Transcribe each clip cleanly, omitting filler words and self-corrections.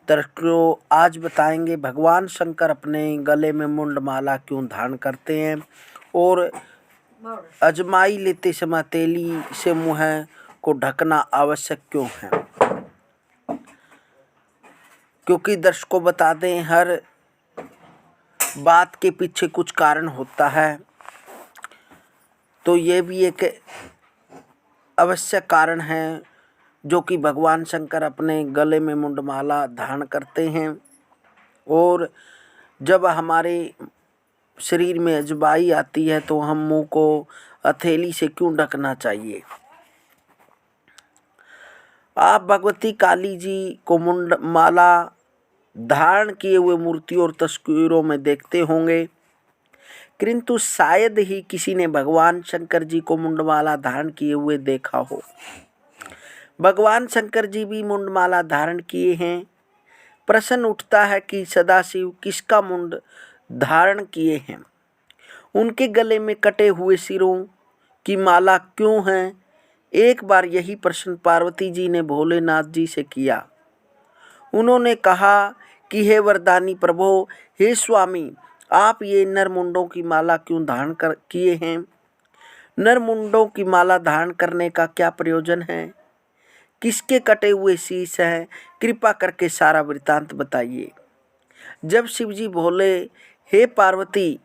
दर्शकों, आज बताएंगे भगवान शंकर अपने गले में मुंडमाला क्यों धारण करते हैं और अजमाई लेते समय तेली से मुंह को ढकना आवश्यक क्यों है। क्योंकि दर्शकों बता दें, हर बात के पीछे कुछ कारण होता है, तो ये भी एक आवश्यक कारण है जो कि भगवान शंकर अपने गले में मुंडमाला धारण करते हैं। और जब हमारे शरीर में अजबाई आती है तो हम मुंह को हथेली से क्यों ढकना चाहिए। आप भगवती काली जी को मुंडमाला धारण किए हुए मूर्तियों और तस्वीरों में देखते होंगे, किंतु शायद ही किसी ने भगवान शंकर जी को मुंडमाला धारण किए हुए देखा हो। भगवान शंकर जी भी मुंडमाला धारण किए हैं। प्रश्न उठता है कि सदाशिव किसका मुंड धारण किए हैं, उनके गले में कटे हुए सिरों की माला क्यों है। एक बार यही प्रश्न पार्वती जी ने भोलेनाथ जी से किया। उन्होंने कहा कि हे वरदानी प्रभो, हे स्वामी, आप ये नर मुंडों की माला क्यों धारण किए हैं। नर मुंडों की माला धारण करने का क्या प्रयोजन है, किसके कटे हुए शीश हैं, कृपा करके सारा वृतांत बताइए। जब शिवजी बोले, हे पार्वती,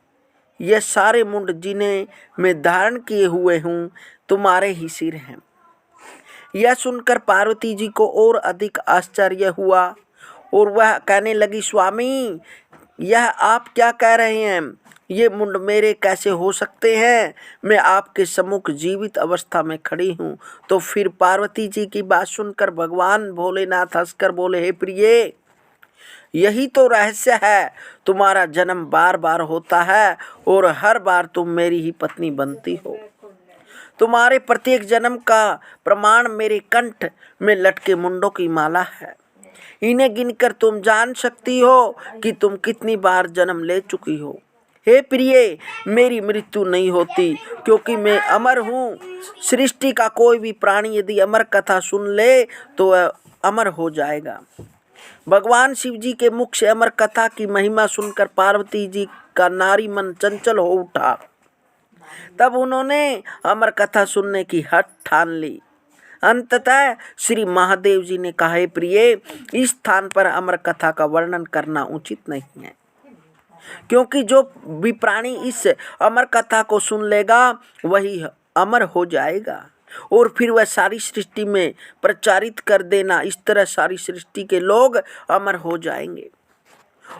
ये सारे मुंड जिन्हें मैं धारण किए हुए हूँ तुम्हारे ही सिर हैं। यह सुनकर पार्वती जी को और अधिक आश्चर्य हुआ और वह कहने लगी, स्वामी, यह आप क्या कह रहे हैं, ये मुंड मेरे कैसे हो सकते हैं। मैं आपके सम्मुख जीवित अवस्था में खड़ी हूँ। तो फिर पार्वती जी की बात सुनकर भगवान भोलेनाथ हंसकर बोले, हे प्रिय, यही तो रहस्य है। तुम्हारा जन्म बार बार होता है और हर बार तुम मेरी ही पत्नी बनती हो। तुम्हारे प्रत्येक जन्म का प्रमाण मेरे कंठ में लटके मुंडों की माला है। इन्हें गिनकर तुम जान सकती हो कि तुम कितनी बार जन्म ले चुकी हो। हे प्रिय, मेरी मृत्यु नहीं होती क्योंकि मैं अमर हूँ। सृष्टि का कोई भी प्राणी यदि अमर कथा सुन ले तो वह अमर हो जाएगा। भगवान शिव जी के मुख से अमर कथा की महिमा सुनकर पार्वती जी का नारी मन चंचल हो उठा। तब उन्होंने अमर कथा सुनने की हठ ठान ली। अंततः श्री महादेव जी ने कहा, प्रिय, इस स्थान पर अमर कथा का वर्णन करना उचित नहीं है, क्योंकि जो भी प्राणी इस अमर कथा को सुन लेगा वही अमर हो जाएगा और फिर वह सारी सृष्टि में प्रचारित कर देना। इस तरह सारी सृष्टि के लोग अमर हो जाएंगे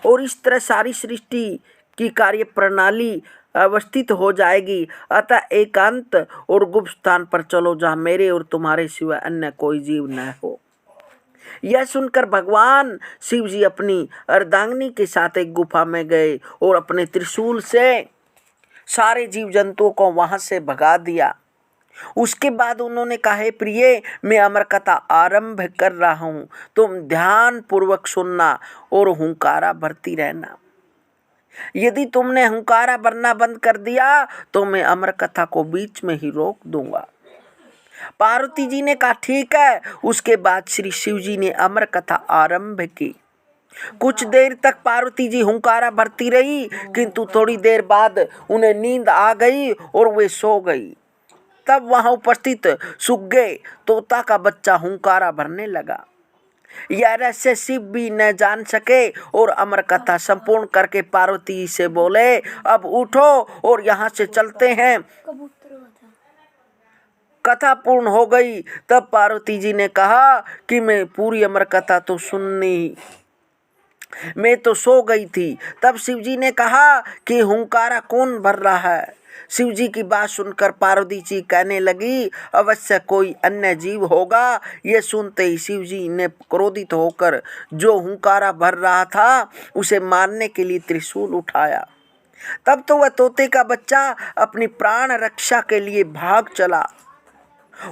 और इस तरह सारी सृष्टि की कार्य प्रणाली अवस्थित हो जाएगी। अतः एकांत और गुप्त स्थान पर चलो जहाँ मेरे और तुम्हारे सिवाय अन्य कोई जीव न हो। यह सुनकर भगवान शिव जी अपनी अर्धांगिनी के साथ एक गुफा में गए और अपने त्रिशूल से सारे जीव जंतुओं को वहां से भगा दिया। उसके बाद उन्होंने कहा, प्रिय, मैं अमर कथा आरंभ कर रहा हूँ, तुम ध्यान पूर्वक सुनना और हुंकारा भरती रहना। यदि तुमने हुंकारा भरना बंद कर दिया तो मैं अमर कथा को बीच में ही रोक दूंगा। पार्वती जी ने कहा, ठीक है। उसके बाद श्री शिव जी ने अमर कथा आरंभ की। कुछ देर तक पार्वती जी हुंकारा भरती रही, किंतु थोड़ी देर बाद उन्हें नींद आ गई और वे सो गई। तब वहां उपस्थित सुग्गे तोता का बच्चा हुंकारा भरने लगा। यह रहस्य शिव भी न जान सके और अमर कथा संपूर्ण करके पार्वती से बोले, अब उठो और यहाँ से चलते हैं। कथा पूर्ण हो गई। तब पार्वती जी ने कहा कि मैं पूरी अमर कथा तो सुननी, मैं तो सो गई थी। तब शिव जी ने कहा कि हुंकारा कौन भर रहा है। शिव जी की बात सुनकर पार्वती जी कहने लगी, अवश्य कोई अन्य जीव होगा। ये सुनते ही शिव जी ने क्रोधित होकर जो हुंकारा भर रहा था उसे मारने के लिए त्रिशूल उठाया। तब तो वह तोते का बच्चा अपनी प्राण रक्षा के लिए भाग चला।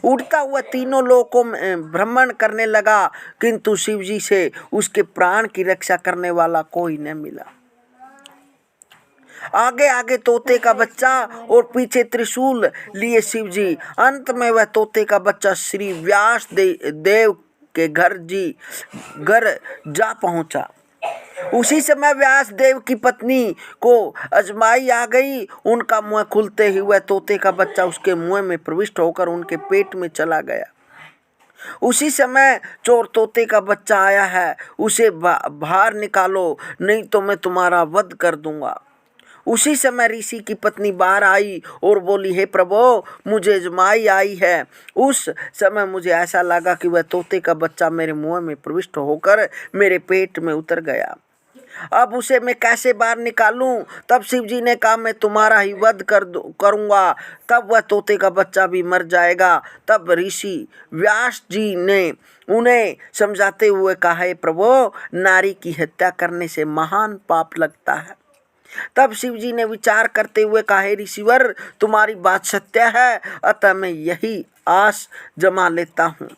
उड़ता हुआ तीनों लोकों में भ्रमण करने लगा, किंतु शिव जी से उसके प्राण की रक्षा करने वाला कोई न मिला। आगे आगे तोते का बच्चा और पीछे त्रिशूल लिए शिव जी। अंत में वह तोते का बच्चा श्री व्यास देव के घर जा पहुंचा। उसी समय व्यास देव की पत्नी को अजमाई आ गई। उनका मुंह खुलते ही वह तोते का बच्चा उसके मुंह में प्रविष्ट होकर उनके पेट में चला गया। उसी समय चोर तोते का बच्चा आया है, उसे बाहर निकालो, नहीं तो मैं तुम्हारा वध कर दूंगा। उसी समय ऋषि की पत्नी बाहर आई और बोली, हे प्रभु, मुझे अजमाई आई है। उस समय मुझे ऐसा लगा कि वह तोते का बच्चा मेरे मुंह में प्रविष्ट होकर मेरे पेट में उतर गया। अब उसे मैं कैसे बाहर निकालूं? तब शिव जी ने कहा, मैं तुम्हारा ही वध करूंगा, तब वह तोते का बच्चा भी मर जाएगा। तब ऋषि व्यास जी ने उन्हें समझाते हुए कहा, हे प्रभु, नारी की हत्या करने से महान पाप लगता है। तब शिव जी ने विचार करते हुए कहा, हे ऋषिवर, तुम्हारी बात सत्य है, अतः मैं यही आस जमा लेता हूँ,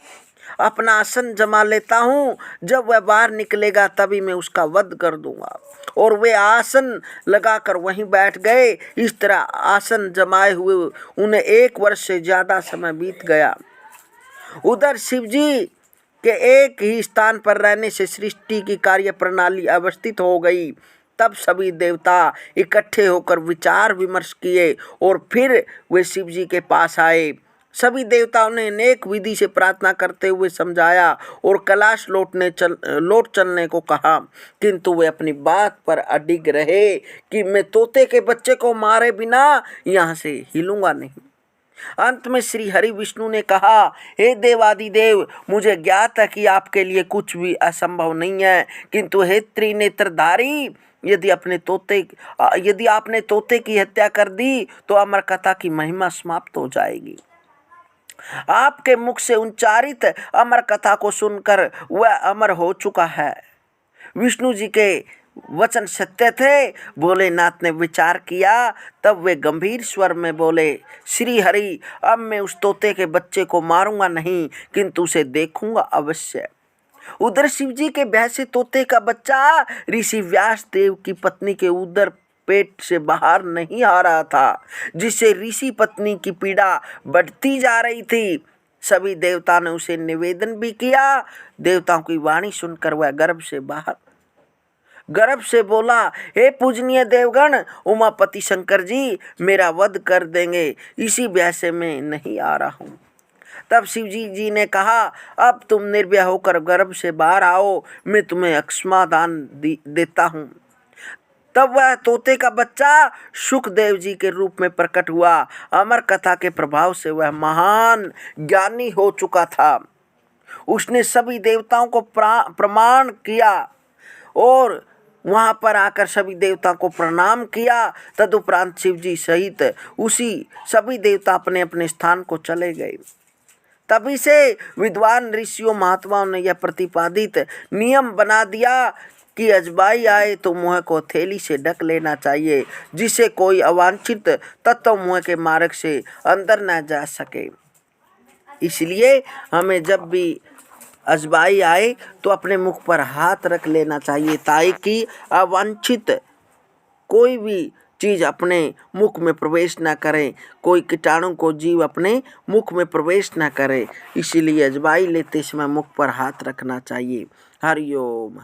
अपना आसन जमा लेता हूँ। जब वह बाहर निकलेगा तभी मैं उसका वध कर दूंगा। और वे आसन लगाकर वहीं बैठ गए। इस तरह आसन जमाए हुए उन्हें 1 वर्ष से ज़्यादा समय बीत गया। उधर शिव जी के एक ही स्थान पर रहने से सृष्टि की कार्य प्रणाली अवस्थित हो गई। तब सभी देवता इकट्ठे होकर विचार विमर्श किए और फिर वे शिव जी के पास आए। सभी देवताओं ने अनेक विधि से प्रार्थना करते हुए समझाया और कैलाश लौट चलने को कहा, किंतु वे अपनी बात पर अडिग रहे कि मैं तोते के बच्चे को मारे बिना यहाँ से हिलूंगा नहीं। अंत में श्री हरि विष्णु ने कहा, हे देवादिदेव, मुझे ज्ञात है कि आपके लिए कुछ भी असंभव नहीं है, किंतु हे त्रिनेत्रधारी, यदि आपने तोते की हत्या कर दी तो अमर कथा की महिमा समाप्त हो जाएगी। आपके मुख से उच्चारित अमर कथा को सुनकर वह अमर हो चुका है। विष्णु जी के वचन सत्य थे। भोलेनाथ ने विचार किया, तब वे गंभीर स्वर में बोले, श्री हरि, अब मैं उस तोते के बच्चे को मारूंगा नहीं, किंतु उसे देखूंगा अवश्य। उधर शिव जी के भय से तोते का बच्चा ऋषि व्यास देव की पत्नी के उदर पेट से बाहर नहीं आ रहा था, जिससे ऋषि पत्नी की पीड़ा बढ़ती जा रही थी। सभी देवता ने उसे निवेदन भी किया। देवताओं की वाणी सुनकर वह गर्भ से बोला, हे पूजनीय देवगण, उमापति शंकर जी मेरा वध कर देंगे, इसी भय से मैं नहीं आ रहा हूँ। तब शिव जी ने कहा, अब तुम निर्भय होकर गर्भ से बाहर आओ, मैं तुम्हें अक्षमादान देता हूँ। तब वह तोते का बच्चा सुखदेव जी के रूप में प्रकट हुआ। अमर कथा के प्रभाव से वह महान ज्ञानी हो चुका था। उसने सभी देवताओं को प्रणाम किया और वहां पर आकर सभी देवताओं को प्रणाम किया। तदुपरांत शिव जी सहित उसी सभी देवता अपने अपने स्थान को चले गए। तभी से विद्वान ऋषियों महात्माओं ने यह प्रतिपादित नियम बना दिया कि अजबाई आए तो मुँह को थैली से ढक लेना चाहिए, जिससे कोई अवांछित तत्व मुँह के मार्ग से अंदर न जा सके। इसलिए हमें जब भी अजबाई आए तो अपने मुख पर हाथ रख लेना चाहिए, ताकि अवांछित कोई भी चीज़ अपने मुख में प्रवेश न करे, कोई कीटाणु को जीव अपने मुख में प्रवेश न करे। इसीलिए अजबाई लेते समय मुख पर हाथ रखना चाहिए। हरि ओम।